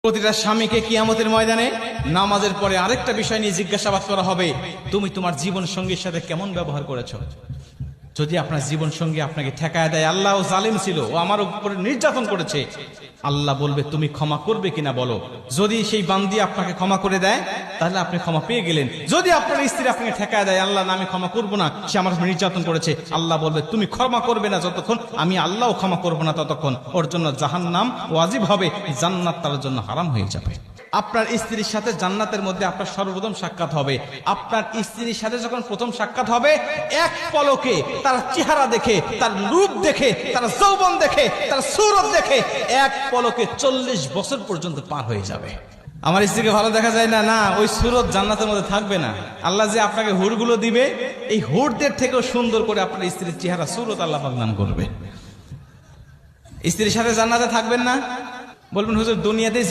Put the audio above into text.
প্রতিটা স্বামীকে কিয়ামতের ময়দানে নামাজের পরে আরেকটা বিষয় নিয়ে জিজ্ঞাসাবাদ করা হবে, তুমি তোমার জীবন সঙ্গীর সাথে কেমন ব্যবহার করেছো। যদি আপনার জীবন সঙ্গী আপনাকে ঠেকায় দেয়, আল্লাহ ও জালিম ছিল, ও আমার উপরে নির্যাতন করেছে, আল্লাহ বলবে তুমি ক্ষমা করবে কিনা বলো। যদি সেই বান্দি আপনাকে ক্ষমা করে দেয় তাহলে আপনি ক্ষমা পেয়ে গেলেন। যদি আপনার স্ত্রী আপনাকে ঠেকায় দেয়, আল্লাহ না আমি ক্ষমা করবো না, সে আমার উপর নির্যাতন করেছে, আল্লাহ বলবে তুমি ক্ষমা করবে না যতক্ষণ, আমি আল্লাহও ক্ষমা করবো না ততক্ষণ। ওর জন্য জাহান্নাম ওয়াজিব হবে, জান্নাত তার জন্য হারাম হয়ে যাবে। আপনার স্ত্রীর সাথে জান্নাতের মধ্যে আপনার সর্বপ্রথম সাক্ষাৎ হবে। আপনার স্ত্রীর সাথে যখন প্রথম সাক্ষাৎ হবে, এক পলকে তার চেহারা দেখে, তার রূপ দেখে, তার যৌবন দেখে, তার সূরত দেখে এক পলকে 40 বছর পর্যন্ত পার হয়ে যাবে। আমার স্ত্রীকে ভালো দেখা যায় না, না, ওই সূরত জান্নাতের মধ্যে থাকবে না। আল্লাহ যে আপনাকে হুরগুলো দিবে, এই হুরদের থেকেও সুন্দর করে আপনার স্ত্রীর চেহারা সূরত আল্লাহ পাক দান করবে। স্ত্রীর সাথে জান্নাতে থাকবেন না, বলবেন হুজুর দুনিয়াতেই